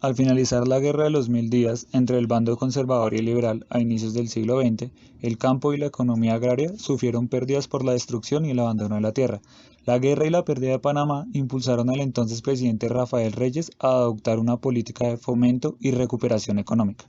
Al finalizar la Guerra de los Mil Días entre el bando conservador y liberal a inicios del siglo XX, el campo y la economía agraria sufrieron pérdidas por la destrucción y el abandono de la tierra. La guerra y la pérdida de Panamá impulsaron al entonces presidente Rafael Reyes a adoptar una política de fomento y recuperación económica.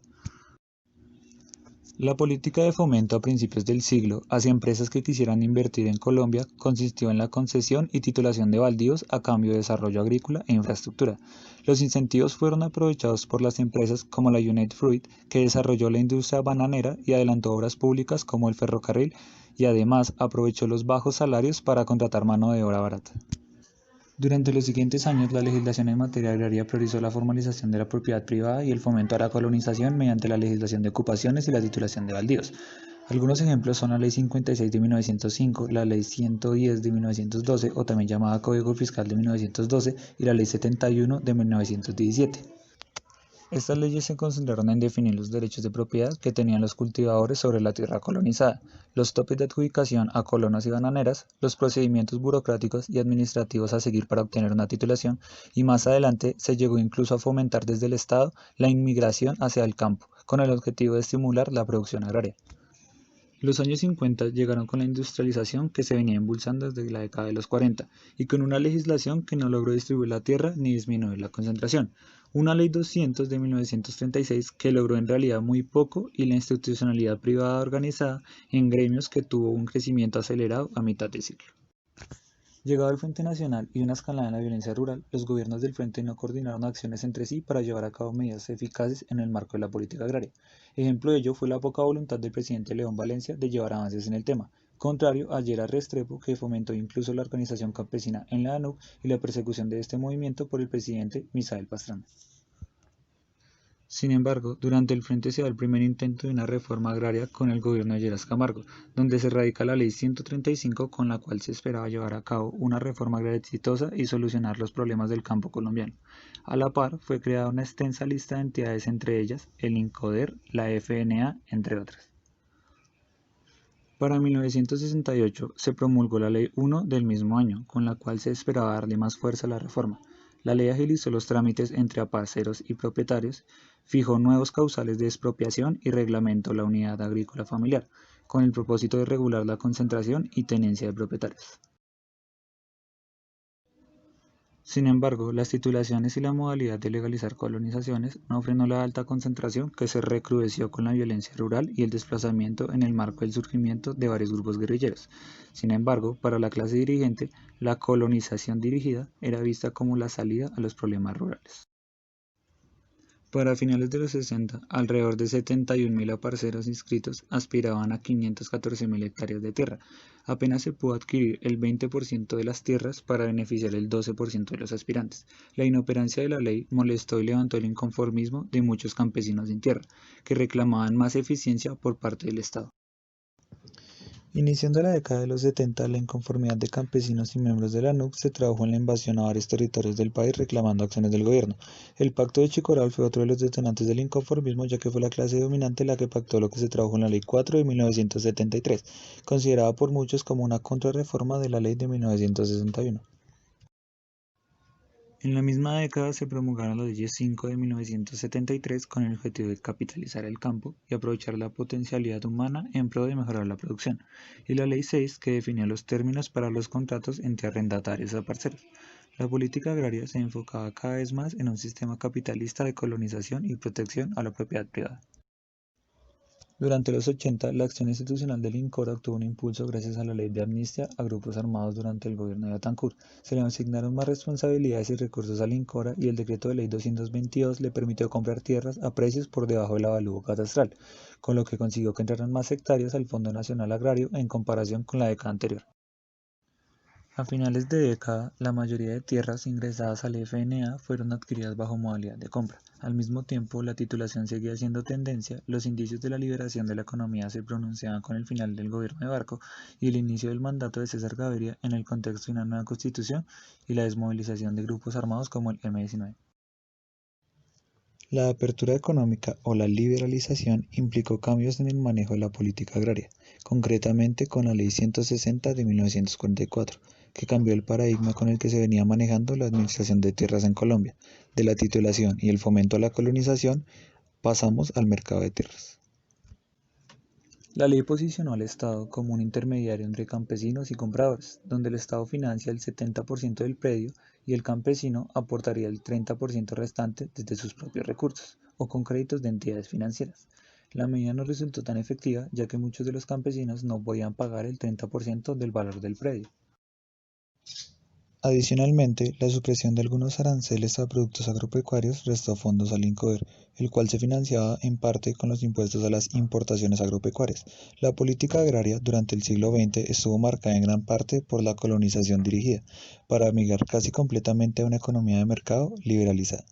La política de fomento a principios del siglo hacia empresas que quisieran invertir en Colombia consistió en la concesión y titulación de baldíos a cambio de desarrollo agrícola e infraestructura. Los incentivos fueron aprovechados por las empresas como la United Fruit, que desarrolló la industria bananera y adelantó obras públicas como el ferrocarril, y además aprovechó los bajos salarios para contratar mano de obra barata. Durante los siguientes años, la legislación en materia agraria priorizó la formalización de la propiedad privada y el fomento a la colonización mediante la legislación de ocupaciones y la titulación de baldíos. Algunos ejemplos son la Ley 56 de 1905, la Ley 110 de 1912, o también llamada Código Fiscal de 1912, y la Ley 71 de 1917. Estas leyes se concentraron en definir los derechos de propiedad que tenían los cultivadores sobre la tierra colonizada, los topes de adjudicación a colonos y bananeras, los procedimientos burocráticos y administrativos a seguir para obtener una titulación, y más adelante se llegó incluso a fomentar desde el Estado la inmigración hacia el campo, con el objetivo de estimular la producción agraria. Los años 50 llegaron con la industrialización que se venía impulsando desde la década de los 40 y con una legislación que no logró distribuir la tierra ni disminuir la concentración. Una ley 200 de 1936 que logró en realidad muy poco y la institucionalidad privada organizada en gremios que tuvo un crecimiento acelerado a mitad de siglo. Llegado el Frente Nacional y una escalada en la violencia rural, los gobiernos del Frente no coordinaron acciones entre sí para llevar a cabo medidas eficaces en el marco de la política agraria. Ejemplo de ello fue la poca voluntad del presidente León Valencia de llevar avances en el tema, contrario a Gerard Restrepo, que fomentó incluso la organización campesina en la ANUC y la persecución de este movimiento por el presidente Misael Pastrana. Sin embargo, durante el Frente se da el primer intento de una reforma agraria con el gobierno de Lleras Camargo, donde se radica la Ley 135 con la cual se esperaba llevar a cabo una reforma agraria exitosa y solucionar los problemas del campo colombiano. A la par, fue creada una extensa lista de entidades, entre ellas el INCODER, la FNA, entre otras. Para 1968 se promulgó la Ley 1 del mismo año, con la cual se esperaba darle más fuerza a la reforma. La ley agilizó los trámites entre aparceros y propietarios, fijó nuevos causales de expropiación y reglamentó la unidad agrícola familiar, con el propósito de regular la concentración y tenencia de propietarios. Sin embargo, las titulaciones y la modalidad de legalizar colonizaciones no frenó la alta concentración que se recrudeció con la violencia rural y el desplazamiento en el marco del surgimiento de varios grupos guerrilleros. Sin embargo, para la clase dirigente, la colonización dirigida era vista como la salida a los problemas rurales. Para finales de los 60, alrededor de 71.000 aparceros inscritos aspiraban a 514.000 hectáreas de tierra. Apenas se pudo adquirir el 20% de las tierras para beneficiar el 12% de los aspirantes. La inoperancia de la ley molestó y levantó el inconformismo de muchos campesinos sin tierra, que reclamaban más eficiencia por parte del Estado. Iniciando la década de los 70, la inconformidad de campesinos y miembros de la ANUC se tradujo en la invasión a varios territorios del país reclamando acciones del gobierno. El Pacto de Chicoral fue otro de los detonantes del inconformismo, ya que fue la clase dominante la que pactó lo que se tradujo en la Ley 4 de 1973, considerada por muchos como una contrarreforma de la Ley de 1961. En la misma década se promulgaron las leyes 5 de 1973 con el objetivo de capitalizar el campo y aprovechar la potencialidad humana en pro de mejorar la producción, y la ley 6 que definía los términos para los contratos entre arrendatarios a parceros. La política agraria se enfocaba cada vez más en un sistema capitalista de colonización y protección a la propiedad privada. Durante los 80, la acción institucional del INCOR obtuvo un impulso gracias a la ley de amnistía a grupos armados durante el gobierno de Betancur. Se le asignaron más responsabilidades y recursos al INCORA y el decreto de ley 222 le permitió comprar tierras a precios por debajo del avalúo catastral, con lo que consiguió que entraran más hectáreas al Fondo Nacional Agrario en comparación con la década anterior. A finales de década, la mayoría de tierras ingresadas al FNA fueron adquiridas bajo modalidad de compra. Al mismo tiempo, la titulación seguía siendo tendencia, los indicios de la liberación de la economía se pronunciaban con el final del gobierno de Barco y el inicio del mandato de César Gaviria en el contexto de una nueva constitución y la desmovilización de grupos armados como el M-19. La apertura económica o la liberalización implicó cambios en el manejo de la política agraria, concretamente con la Ley 160 de 1944, que cambió el paradigma con el que se venía manejando la administración de tierras en Colombia. De la titulación y el fomento a la colonización, pasamos al mercado de tierras. La ley posicionó al Estado como un intermediario entre campesinos y compradores, donde el Estado financia el 70% del predio y el campesino aportaría el 30% restante desde sus propios recursos o con créditos de entidades financieras. La medida no resultó tan efectiva ya que muchos de los campesinos no podían pagar el 30% del valor del predio. Adicionalmente, la supresión de algunos aranceles a productos agropecuarios restó fondos al INCODER, el cual se financiaba en parte con los impuestos a las importaciones agropecuarias. La política agraria durante el siglo XX estuvo marcada en gran parte por la colonización dirigida, para migrar casi completamente a una economía de mercado liberalizada.